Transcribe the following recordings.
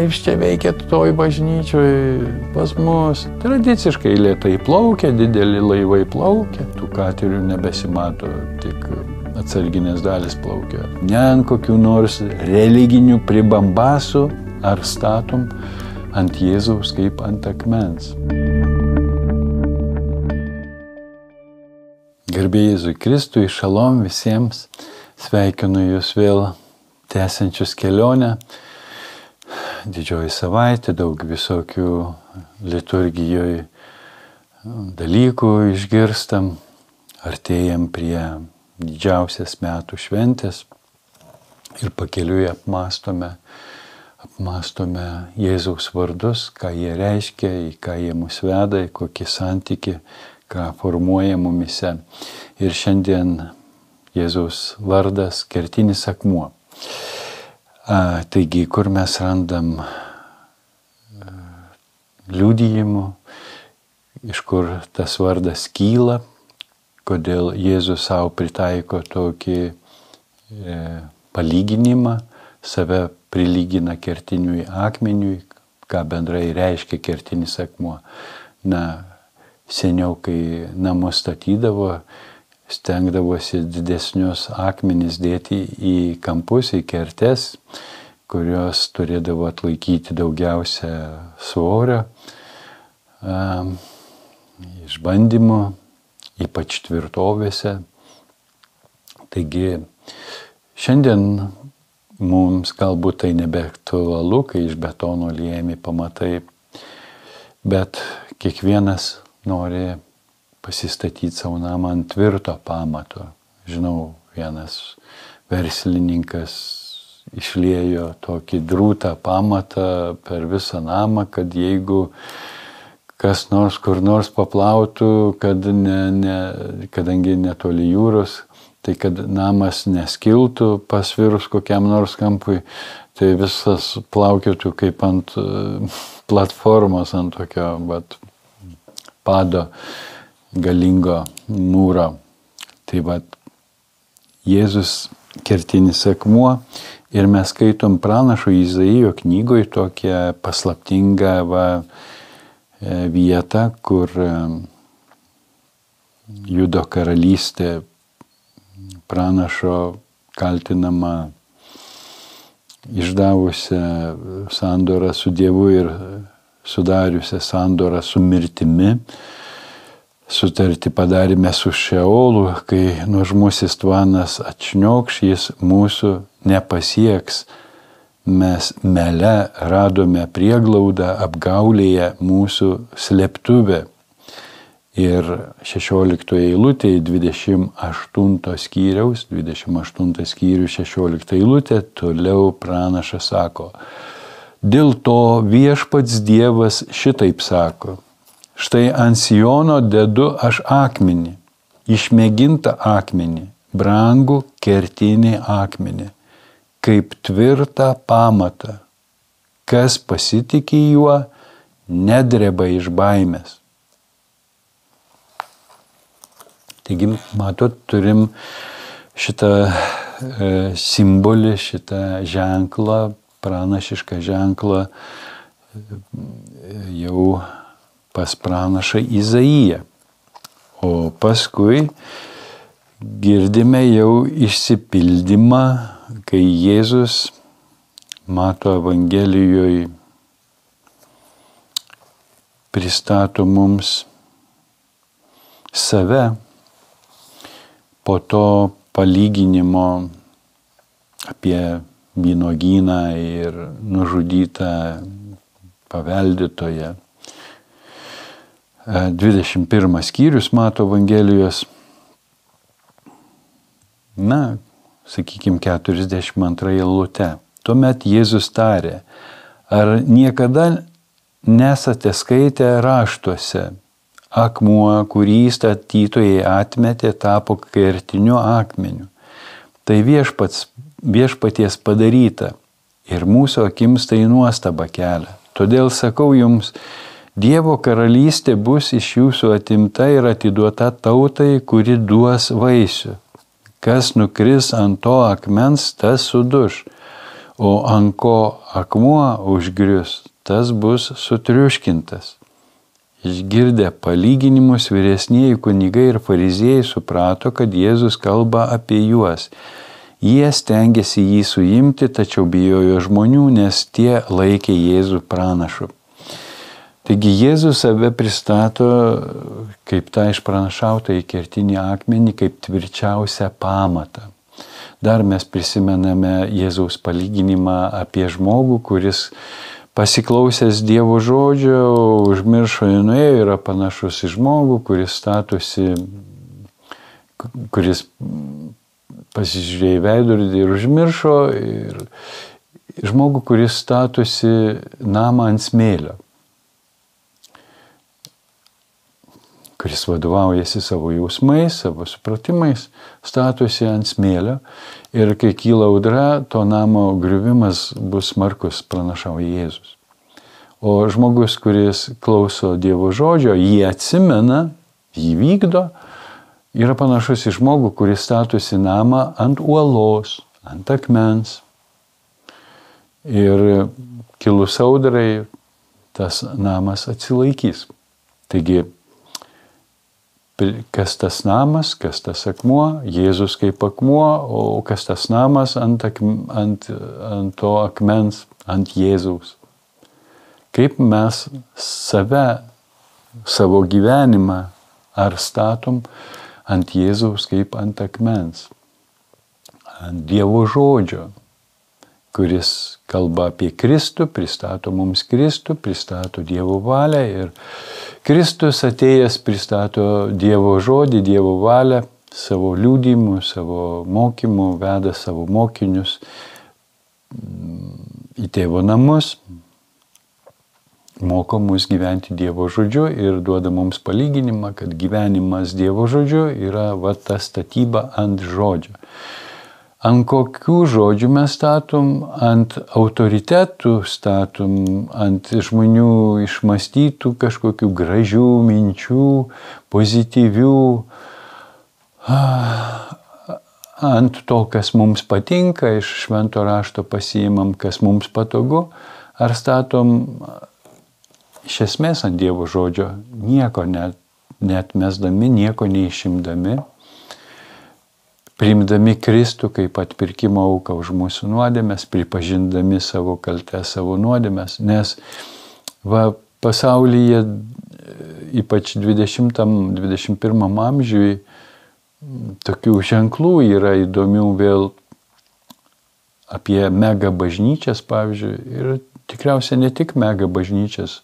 jūs čia veikėt toj bažnyčioj pas mus. Tradiciškai lėtai plaukia, dideli laivai plaukia, tų katerių nebesimato, tik atsarginės dalis plaukia. Ne ant kokių nors religinių pribambasų ar statom ant Jėzaus kaip ant akmens. Garbė Jėzui Kristui, šalom visiems, sveikinu jūs vėl tęsiančius kelionę. Didžioji savaitė, daug visokių liturgijoje dalykų išgirstam, artėjam prie didžiausias metų šventės ir pakeliui apmąstome Jėzaus vardus, ką jie reiškia, į ką jie mus veda, į kokį santykį, ką formuoja mumise. Ir šiandien Jėzaus vardas kertinis akmuo. Taigi, kur mes randam liudijimų, iš kur tas vardas kyla, kodėl Jėzus savo pritaiko tokį palyginimą, save prilygina kertiniui akmeniui, ką bendrai reiškia kertinis akmuo. Seniau, kai namus statydavo, stengdavosi didesnius akmenis dėti į kampus, į kertes, kurios turėdavo atlaikyti daugiausia svorio, išbandymų, ypač tvirtovėse. Taigi, šiandien mums galbūt tai nebeaktualu, kai iš betono liejami pamatai, bet kiekvienas nori pasistatyti savo namą ant tvirto pamato. Žinau, vienas verslininkas išliejo tokį drūtą pamatą per visą namą, kad jeigu kas nors kur nors paplautų, kadangi netoli jūros, tai kad namas neskiltų pasvirus kokiam nors kampui, tai visas plaukiotų kaip ant platformos, ant tokio pado galingo mūro. Tai Jėzus kertinis akmuo ir mes skaitom pranašo Izaijo knygoje tokią paslaptingą vietą, kur Judo karalystė pranašo kaltinama išdavusią sandorą su Dievu ir sudariusią sandorą su mirtimi. Sutartį padarėme su Šeolu, kai nuožmusis tvanas atšniokš, jis mūsų nepasieks. Mes mele radome prieglaudą, apgaulėje mūsų slėptuvę. Ir 16 eilutėje 28 skyriaus, 28 skyrių 16 eilutė, toliau pranašas sako: dėl to viešpats Dievas šitaip sako: štai ant Siono dedu aš akmenį, išmėgintą akmenį, brangų kertinį akmenį, kaip tvirtą pamatą. Kas pasitikė juo, nedreba iš baimės. Taigi, matot, turim šitą simbolį, šitą ženklą, pranašišką ženklą jau pas pranašą Izaiją. O paskui girdime jau išsipildymą, kai Jėzus mato Evangelijoje pristato mums save po to palyginimo apie vynuogyną ir nužudytą paveldėtoją. 21 skyrius mato Evangelijos, sakykime, 42 eilutė. Tuomet Jėzus tarė: ar niekada nesate skaitę raštuose, akmuo, kurį statytojai atmetė, tapo kertiniu akmeniu. Tai viešpaties padaryta ir mūsų akims tai nuostaba kelia. Todėl sakau jums, Dievo karalystė bus iš jūsų atimta ir atiduota tautai, kuri duos vaisių. Kas nukris ant to akmens, tas suduš. o ant ko akmuo užgrius, tas bus sutriuškintas. Išgirdę palyginimus, vyresnieji kunigai ir fariziejai suprato, kad Jėzus kalba apie juos. Jie stengėsi jį suimti, tačiau bijojo žmonių, nes tie laikė Jėzų pranašu. Taigi Jėzus save pristato kaip tą išpranašautą į kertinį akmenį, kaip tvirčiausią pamatą. Dar mes prisimename Jėzaus palyginimą apie žmogų, kuris pasiklausęs Dievo žodžio, užmiršo ir nuėjo, yra panašus į žmogų, kuris pasižiūrėjo į veidrodį ir užmiršo, ir žmogų, kuris statosi namą ant smėlio, kuris vadovaujasi savo jausmais, savo supratimais, statosi ant smėlio ir kai kyla audra, to namo griuvimas bus smarkus, pranašauja Jėzus. O žmogus, kuris klauso Dievo žodžio, jį atsimena, jį vykdo, yra panašus į žmogų, kuris statosi namą ant uolos, ant akmens. Ir kilus audrai, tas namas atsilaikys. Taigi, kas tas namas, kas tas akmuo, Jėzus kaip akmuo, o kas tas namas ant to akmens, ant Jėzaus. Kaip mes savo gyvenimą ar statom ant Jėzaus kaip ant akmens, ant Dievo žodžio, kuris kalba apie Kristų, pristato mums Kristų, pristato Dievo valią ir Kristus atėjęs pristato Dievo žodį, Dievo valią, savo liudijimu, savo mokymu, veda savo mokinius į tėvo namus, moko mus gyventi Dievo žodžiu ir duoda mums palyginimą, kad gyvenimas Dievo žodžiu yra ta statyba ant žodžio. Ant kokių žodžių mes statom, ant autoritetų statom, ant žmonių išmąstytų kažkokių gražių minčių, pozityvių, ant to, kas mums patinka, iš švento rašto pasiimam, kas mums patogu, ar statom iš esmės ant Dievo žodžio, nieko neatmesdami, nieko neišimdami, priimdami Kristų kaip atpirkimo auką už mūsų nuodėmes, pripažindami savo kaltes, savo nuodėmes, nes pasaulyje, ypač 20-21 amžiui, tokių ženklų yra įdomių vėl apie mega bažnyčias, pavyzdžiui, ir tikriausiai ne tik mega bažnyčias,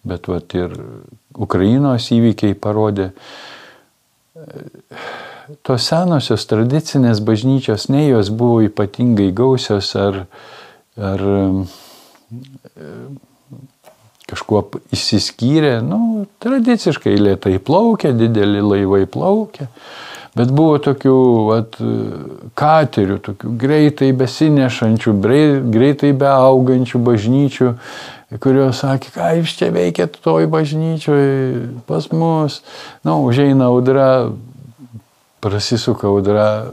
bet ir Ukrainos įvykiai parodė, tos senosios tradicinės bažnyčios, nei jos buvo ypatingai gausios ar kažkuo išsiskyrė, tradiciškai lėtai plaukė, dideli laivai plaukė, bet buvo tokių katerių, tokių greitai besinešančių, greitai beaugančių bažnyčių, kurios sakė, ką jūs čia veikėt toj bažnyčioj pas mus, užeina audra, prasisuka audra,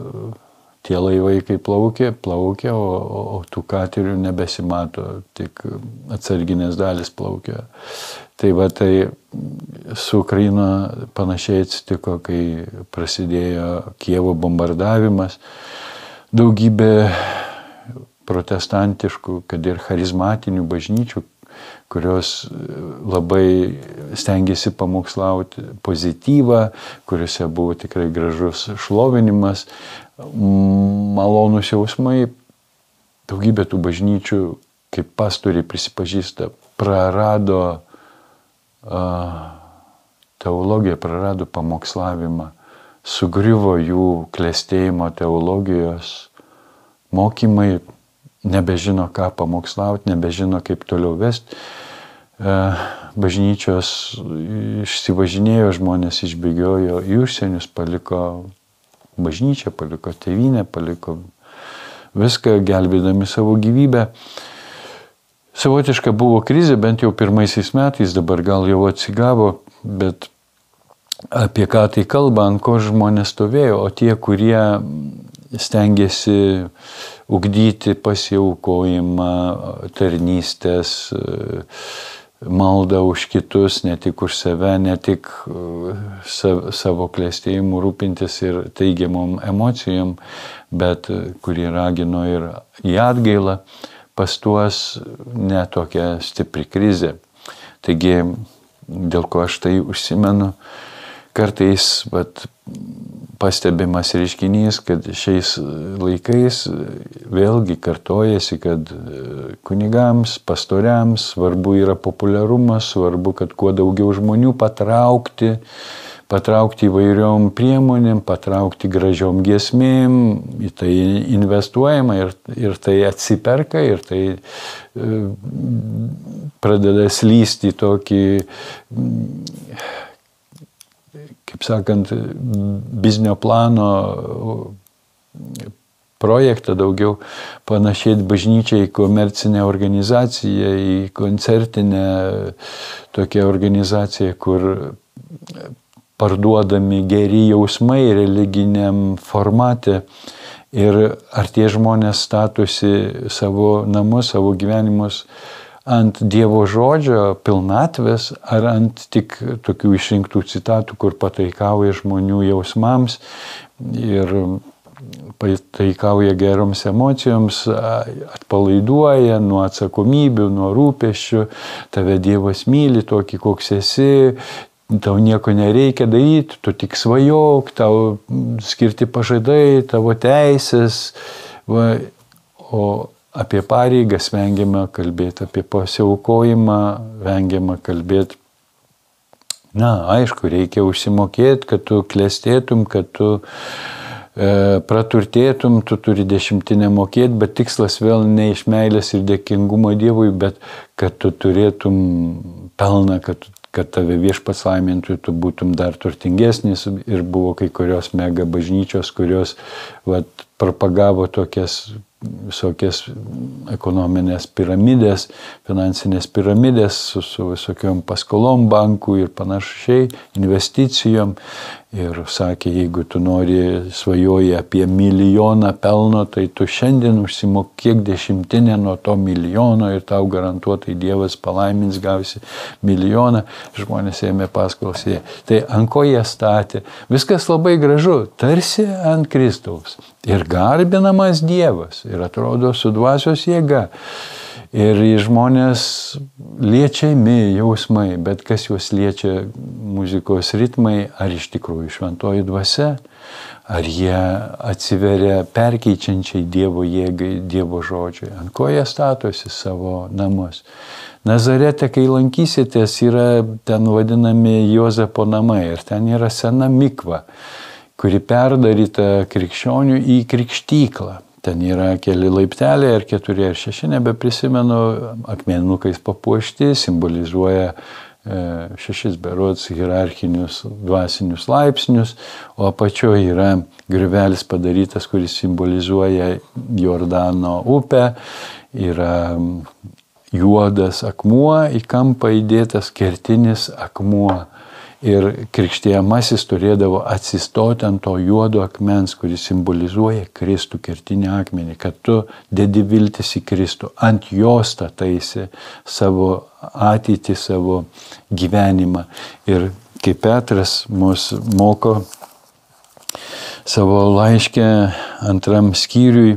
tie laivai kaip plaukia, o tų katerių nebesimato, tik atsarginės dalis plaukia. Tai su Ukraina panašiai atsitiko, kai prasidėjo Kijevo bombardavimas. Daugybė protestantiškų, kad ir charizmatinių bažnyčių, kurios labai stengiasi pamokslauti pozityvą, kuriuose buvo tikrai gražus šlovinimas, malonūs jausmai. Daugybė tų bažnyčių, kaip pastoriai prisipažįsta, prarado teologiją, prarado pamokslavimą, sugriuvo jų klestėjimo teologijos mokymai, nebežino, ką pamokslauti, nebežino, kaip toliau vesti. Bažnyčios išsivažinėjo, žmonės išbėgiojo į užsienius, paliko bažnyčią, paliko tėvynę, paliko viską, gelbėdami savo gyvybę. Savotiška buvo krizė, bent jau pirmaisiais metais, dabar gal jau atsigavo, bet apie ką tai kalba, ant ko žmonės stovėjo, o tie, kurie stengiasi ugdyti pasiaukojimą, tarnystės, maldą už kitus, ne tik už save, ne tik savo klestėjimu rūpintis ir teigiamom emocijom, bet kurį ragino ir į atgailą, pas tuos netokia stipri krizė. Taigi, dėl ko aš tai užsimenu, kartais pastebimas reiškinys, kad šiais laikais vėlgi kartojasi, kad kunigams, pastoriams svarbu yra populiarumas, svarbu, kad kuo daugiau žmonių patraukti įvairiom priemonėm, patraukti gražiom giesmėm, į tai investuojama ir tai atsiperka, ir tai pradeda slysti tokį, kaip sakant, biznio plano projektą daugiau panašėti bažnyčiai į komercinę organizaciją, į koncertinę tokią organizaciją, kur parduodami geri jausmai religiniam formate ir ar tie žmonės statosi savo namus, savo gyvenimus ant Dievo žodžio pilnatvės ar ant tik tokių išrinktų citatų, kur pataikauja žmonių jausmams ir pataikauja geroms emocijoms, atpalaiduoja nuo atsakomybių, nuo rūpesčių, tave Dievas myli tokį, koks esi, tau nieko nereikia daryti, tu tik svajok, tau skirti pažadai, tavo teisės, o apie pareigas vengiama kalbėti, apie pasiaukojimą vengiama kalbėti. Aišku, reikia užsimokėti, kad tu klestėtum, kad tu praturtėtum, tu turi 10 mokėti, bet tikslas vėl ne iš meilės ir dėkingumo Dievui, bet kad tu turėtum pelną, kad tave Viešpats laimintų, tu būtum dar turtingesnis. Ir buvo kai kurios mega bažnyčios, kurios propagavo tokias visokias ekonominės piramidės, finansinės piramidės su visokiom paskolom bankų ir panašiai, investicijom. Ir sakė, jeigu tu svajoji apie 1 milijoną pelno, tai tu šiandien užsimokėk 10 nuo to 1 milijono ir tau garantuotai Dievas palaimins, gausi 1 milijoną. Žmonės ėmė paskolas. Tai ant ko jie statė? Viskas labai gražu, tarsi ant Kristaus. Ir garbinamas Dievas. Ir atrodo su dvasios jėga. Ir žmonės liečiami jausmai, bet kas juos liečia muzikos ritmai, ar iš tikrųjų šventoji dvasia, ar jie atsiveria perkeičiančiai Dievo jėgai, Dievo žodžiui, ant ko jie statosi savo namus. Nazarete, kai lankysitės, yra ten vadinami Jozapo namai ir ten yra sena mikva, kuri perdaryta krikščionių į krikštyklą. Ten yra keli laipteliai, ar 4 ar 6, nebeprisimenu, akmenukais papuošti, simbolizuoja 6 berods hierarchinius dvasinius laipsnius, o apačioje yra griuvelis padarytas, kuris simbolizuoja Jordano upę, yra juodas akmuo, į kampą įdėtas kertinis akmuo. Ir krikštijamasis turėdavo atsistoti ant to juodo akmens, kuris simbolizuoja Kristų kertinį akmenį, kad tu dedi viltis į Kristų, ant jo stataisi savo ateitį, savo gyvenimą. Ir kaip Petras mus moko savo laiške 2 skyriui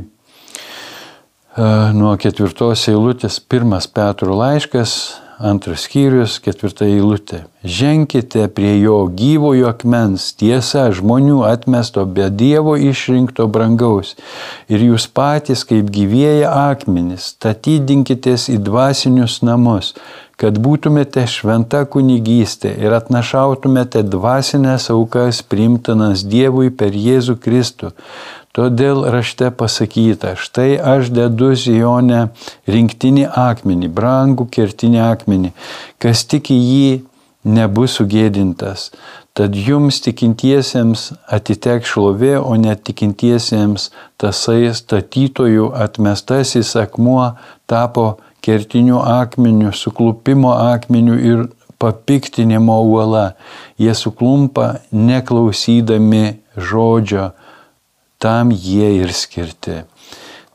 nuo 4 eilutės, 1 Petro laiškas, 2 skyrius, 4 eilutė. Ženkite prie jo gyvojo akmens, tiesa, žmonių atmesto, bet Dievo išrinkto brangaus. Ir jūs patys, kaip gyvieji akmenys, statydinkitės į dvasinius namus, kad būtumėte šventa kunigystė ir atnašautumėte dvasinės aukas priimtinas Dievui per Jėzų Kristų. Todėl rašte pasakyta, štai aš dedu Zione rinktinį akmenį, brangų kertinį akmenį, kas tik į jį nebus sugėdintas. Tad jums tikintiesiems atiteks šlovė, o netikintiesiems tasai statytojų atmestasis akmuo tapo kertiniu akmeniu, suklupimo akmeniu ir papiktinimo uola. Jie suklumpa neklausydami žodžio tam jie ir skirti.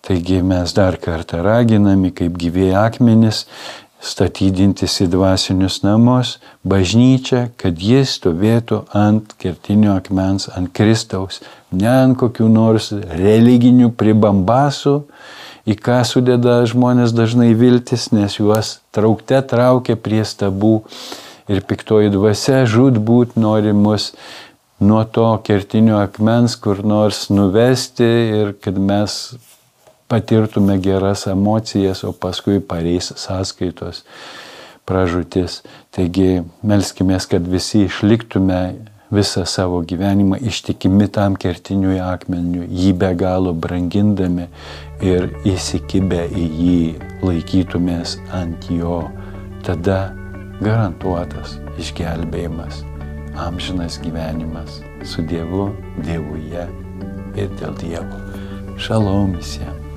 Taigi mes dar kartą raginami, kaip gyvieji akmenys, statydintis į dvasinius namus, bažnyčią, kad jis stovėtų ant kertinio akmens, ant Kristaus, ne ant kokių nors religinių pribambasų, į ką sudeda žmonės dažnai viltis, nes juos traukte traukia prie stabų ir piktoji dvasia žūtbūt nori mus nuo to kertinio akmens kur nors nuvesti ir kad mes patirtume geras emocijas, o paskui pareis sąskaitos, pražūtis. Taigi melskimės, kad visi išliktume visą savo gyvenimą ištikimi tam kertiniui akmeniui, jį be galo brangindami ir įsikibę į jį laikytumės ant jo. Tada garantuotas išgelbėjimas, amžinas gyvenimas su Dievu, Dievuje ir dėl Dievo. Šalom visiems.